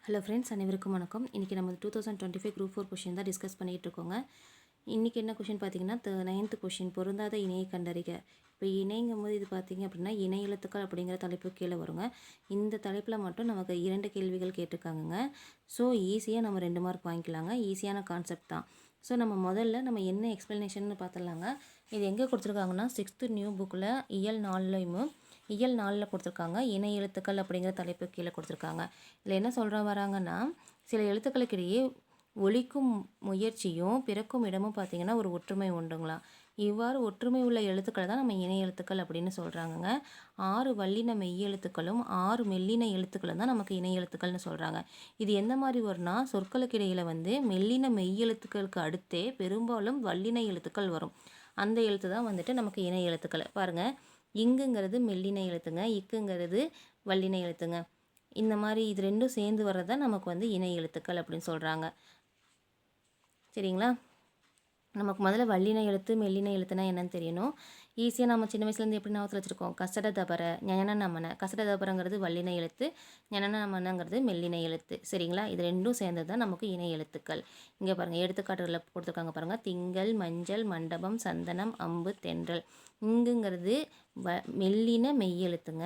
Hello friends, அனைவருக்கும் வணக்கம். இன்றைக்கி நம்ம 2025 குரூப் 4 கொஷின் தான் டிஸ்கஸ் பண்ணிகிட்டு இருக்கோங்க. இன்றைக்கி என்ன கொஷின் பார்த்தீங்கன்னா 9th கொஷின், பொருந்தாத இணையை கண்டறிக. இப்போ இணைங்கும் போது இது பார்த்தீங்க அப்படின்னா இணை எழுத்துக்கள் அப்படிங்கிற தலைப்பு கீழே வருங்க. இந்த தலைப்பில் மட்டும் நமக்கு 2 கேள்விகள் கேட்டிருக்காங்கங்க. ஸோ ஈஸியாக நம்ம 2 மார்க் வாங்கிக்கலாங்க. ஈஸியான கான்செப்ட் தான். ஸோ நம்ம முதல்ல நம்ம என்ன எக்ஸ்ப்ளனேஷன் பார்த்துடலாங்க. இது எங்கே கொடுத்துருக்காங்கன்னா 6th நியூ புக்கில் இயல் 4ல் கொடுத்துருக்காங்க. இணை எழுத்துக்கள் அப்படிங்கிற தலைப்பு கீழே கொடுத்துருக்காங்க. இதில் என்ன சொல்கிற வராங்கன்னா, சில எழுத்துக்களுக்கிடையே ஒலிக்கும் முயற்சியும் பிறக்கும் இடமும் பார்த்திங்கன்னா ஒரு ஒற்றுமை உண்டுங்களாம். இவ்வாறு ஒற்றுமை உள்ள எழுத்துக்களை தான் நம்ம இணை எழுத்துக்கள் அப்படின்னு சொல்கிறாங்கங்க. 6 வல்லின மெய் எழுத்துக்களும் 6 மெல்லின எழுத்துக்களும் தான் நமக்கு இணை எழுத்துக்கள்னு சொல்கிறாங்க. இது எந்த மாதிரி வரும்னா, சொற்களுக்கு இடையில் மெல்லின மெய் எழுத்துக்களுக்கு அடுத்தே பெரும்பாலும் வல்லின எழுத்துக்கள் வரும். அந்த எழுத்து தான் நமக்கு இணை எழுத்துக்கள். பாருங்கள், இங்குங்கிறது மெல்லின எழுத்துங்க, இக்குங்கிறது வல்லின எழுத்துங்க. இந்த மாதிரி இது ரெண்டும் சேர்ந்து வர்றது தான் நமக்கு இணை எழுத்துக்கள் அப்படின்னு சொல்கிறாங்க. சரிங்களா? நமக்கு முதல்ல வல்லின எழுத்து மெல்லின எழுத்துனா என்னன்னு தெரியணும். ஈஸியாக நம்ம சின்ன வயசுலேருந்து எப்படி ஞாபகத்தில் வச்சுருக்கோம், கசட தபர ஞன நமன. கசட தபரங்கிறது வல்லின எழுத்து, ஞன நமனங்கிறது மெல்லின எழுத்து. சரிங்களா? இது ரெண்டும் சேர்ந்தது தான் நமக்கு இணை எழுத்துக்கள். இங்கே பாருங்கள், எடுத்துக்காட்டுகளில் கொடுத்துருக்காங்க பாருங்கள். திங்கள், மஞ்சள், மண்டபம், சந்தனம், அம்பு, தென்றல். இங்குங்கிறது மெல்லின மெய் எழுத்துங்க,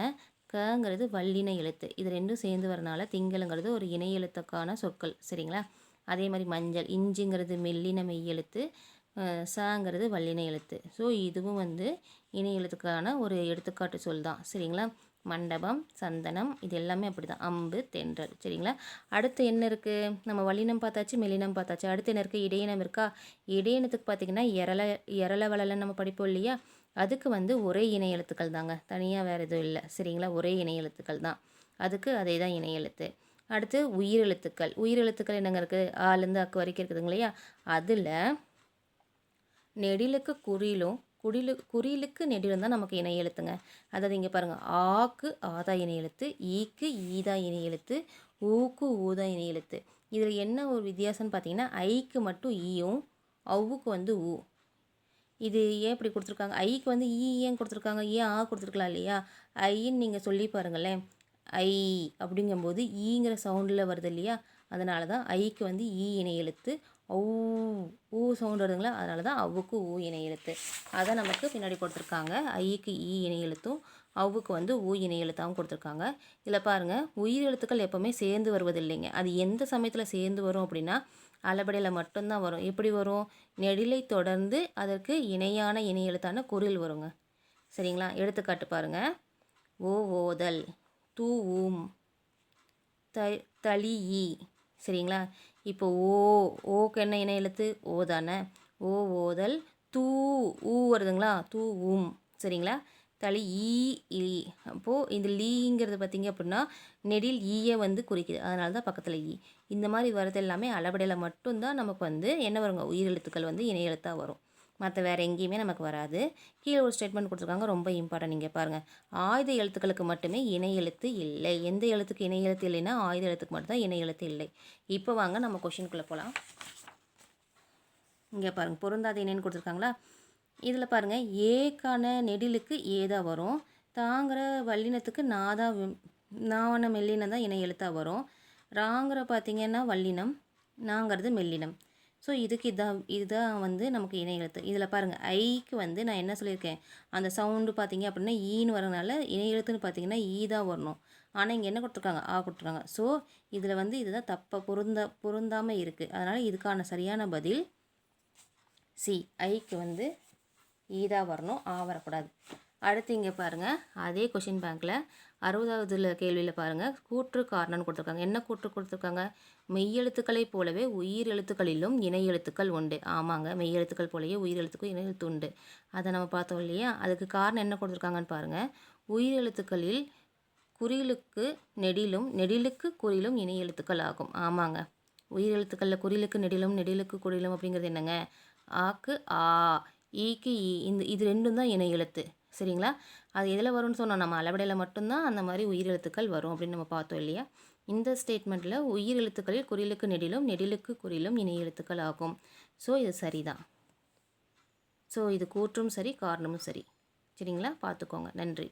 கங்கிறது வல்லின எழுத்து. இது ரெண்டும் சேர்ந்து வரனால திங்களுங்கிறது ஒரு இணை எழுத்துக்கான சொற்கள். சரிங்களா? அதே மாதிரி மஞ்சள், இஞ்சுங்கிறது மெல்லின மெய் எழுத்து, சாங்கிறது வல்லின எழுத்து. ஸோ இதுவும் இணை எழுத்துக்கான ஒரு எடுத்துக்காட்டு சொல் தான். சரிங்களா? மண்டபம், சந்தனம், இது எல்லாமே அப்படி தான். அம்பு, தென்றல். சரிங்களா? அடுத்து என்ன இருக்குது? நம்ம வல்லினம் பார்த்தாச்சு, மெல்லினம் பார்த்தாச்சு. அடுத்து என்ன இருக்குது? இடையினம் இருக்கா? இடையினத்துக்கு பார்த்திங்கன்னா எரள வளலன்னு நம்ம படிப்போம் இல்லையா? அதுக்கு ஒரே இணை எழுத்துக்கள் தாங்க, தனியாக வேறு எதுவும் இல்லை. சரிங்களா? ஒரே இணை எழுத்துக்கள் தான். அதுக்கு அதே தான் இணை எழுத்து. அடுத்து உயிரெழுத்துக்கள். உயிரெழுத்துக்கள் என்னங்க இருக்குது? ஆலேருந்து அக்கு வரைக்கும் இருக்குதுங்க இல்லையா? அதில் நெடிலுக்கு குறிலுக்கு நெடிலும் தான் நமக்கு இணை எழுத்துங்க. அதாவது இங்கே பாருங்கள், ஆக்கு ஆதா இணை எழுத்து, ஈக்கு ஈதா இணை எழுத்து, ஊக்கு ஊதா இணை எழுத்து. இதில் என்ன ஒரு வித்தியாசம்னு பார்த்தீங்கன்னா, ஐக்கு மட்டும் ஈயும், அவ்வுக்கு ஊ. இது ஏன் இப்படி கொடுத்துருக்காங்க? ஐக்கு ஈ ஏன் கொடுத்துருக்காங்க? ஏன் ஆ கொடுத்துருக்கலாம் இல்லையா? ஐன்னு நீங்கள் சொல்லி பாருங்களேன். ஐ அப்படிங்கும்போது ஈங்கிற சவுண்டில் வருது இல்லையா? அதனால தான் ஐக்கு ஈ இணை எழுத்து, ஊ சவுண்டு வருதுங்களா? அதனால தான் அவ்வுக்கு ஊ இணை எழுத்து. அதை நமக்கு பின்னாடி கொடுத்துருக்காங்க. ஐக்கு ஈ இணை எழுத்தும் அவ்வுக்கு ஊ இணை எழுத்தாகவும் கொடுத்துருக்காங்க. இதில் பாருங்கள், உயிர் எழுத்துக்கள் எப்போவுமே சேர்ந்து வருவதில்லைங்க. அது எந்த சமயத்தில் சேர்ந்து வரும் அப்படின்னா, அளபடியில் மட்டும்தான் வரும். எப்படி வரும்? நெடிலை தொடர்ந்து அதற்கு இணையான இணை எழுத்தான குறில் வருங்க. சரிங்களா? எடுத்துக்காட்டு பாருங்கள். ஓதல், தூ ஊம், தளி ஈ. சரிங்களா? இப்போ ஓக்கு என்ன இணை எழுத்து? ஓ தானே. ஓதல், தூ ஊ வருதுங்களா? தூ ஊம். சரிங்களா? தளி ஈ. அப்போது இந்த லீங்கிறது பார்த்திங்க அப்படின்னா நெடில் ஈயை குறிக்குது. அதனால தான் பக்கத்தில் ஈ. இந்த மாதிரி வரது எல்லாமே அளபடையில் மட்டும்தான் நமக்கு என்ன வருங்க? உயிரெழுத்துக்கள் இணை எழுத்தாக வரும். மற்ற வேறு எங்கேயுமே நமக்கு வராது. கீழே ஒரு ஸ்டேட்மெண்ட் கொடுத்துருக்காங்க, ரொம்ப இம்பார்ட்டன்ட். நீங்கள் பாருங்கள், ஆயுத எழுத்துக்களுக்கு மட்டுமே இணை எழுத்து இல்லை. எந்த எழுத்துக்கு இணை எழுத்து இல்லைன்னா ஆயுத எழுத்துக்கு மட்டும்தான் இணை எழுத்து இல்லை. இப்போ வாங்க நம்ம கொஷினுக்குள்ளே போகலாம். இங்கே பாருங்கள், பொருந்தாத இணைன்னு கொடுத்துருக்காங்களா? இதில் பாருங்கள், ஏக்கான நெடிலுக்கு ஏதான் வரும், தாங்கிற வல்லினத்துக்கு நாவன மெல்லினம் தான் இணை எழுத்தாக வரும், ராங்கிற பார்த்திங்கன்னா வல்லினம், நாங்கிறது மெல்லினம். ஸோ இதுக்கு இதுதான் நமக்கு இணை எழுத்து. இதில் பாருங்கள், ஐக்கு நான் என்ன சொல்லியிருக்கேன், அந்த சவுண்டு பார்த்திங்க அப்படின்னா ஈன்னு வரனால இணை எழுத்துன்னு பார்த்திங்கன்னா ஈ தான் வரணும். ஆனால் இங்கே என்ன கொடுத்துருக்காங்க? ஆ கொடுத்துருக்காங்க. ஸோ இதில் இதுதான் தப்பாக பொருந்தாமல் இருக்குது. அதனால் இதுக்கான சரியான பதில் சி. ஐக்கு ஈதா வரணும், ஆ வரக்கூடாது. அடுத்து இங்கே பாருங்கள், அதே கொஷின் பேங்க்கில் 60வது கேள்வியில் பாருங்கள், கூற்று காரணம்னு கொடுத்துருக்காங்க. என்ன கூற்று கொடுத்துருக்காங்க? மெய்யெழுத்துக்களைப் போலவே உயிர் எழுத்துக்களிலும் இணை எழுத்துக்கள் உண்டு. ஆமாங்க, மெய்யெழுத்துக்கள் போலவே உயிர் எழுத்துக்கள் இணை எழுத்து உண்டு. அதை நம்ம பார்த்தோம் இல்லையா? அதுக்கு காரணம் என்ன கொடுத்துருக்காங்கன்னு பாருங்கள். உயிர் எழுத்துக்களில் குறிலுக்கு நெடிலும் நெடிலுக்கு குறிலும் இணை எழுத்துக்கள் ஆகும். ஆமாங்க, உயிர் எழுத்துக்களில் குறிலுக்கு நெடிலும் நெடிலுக்கு குறிலும் அப்படிங்கிறது என்னங்க? ஆக்கு ஆ, ஈக்கு ஈ. இது ரெண்டும் தான் இணை எழுத்து. சரிங்களா? அது எதில் வரும்னு சொன்னோம், நம்ம அளபடையில் மட்டும்தான் அந்த மாதிரி உயிர் எழுத்துக்கள் வரும் அப்படின்னு நம்ம பார்த்தோம் இல்லையா? இந்த ஸ்டேட்மெண்ட்டில் உயிர் எழுத்துக்களில் குறிலுக்கு நெடிலும் நெடிலுக்கு குறிலும் இணை எழுத்துக்கள் ஆகும். ஸோ இது சரிதான். ஸோ இது கூற்றும் சரி, காரணமும் சரி. சரிங்களா? பார்த்துக்கோங்க. நன்றி.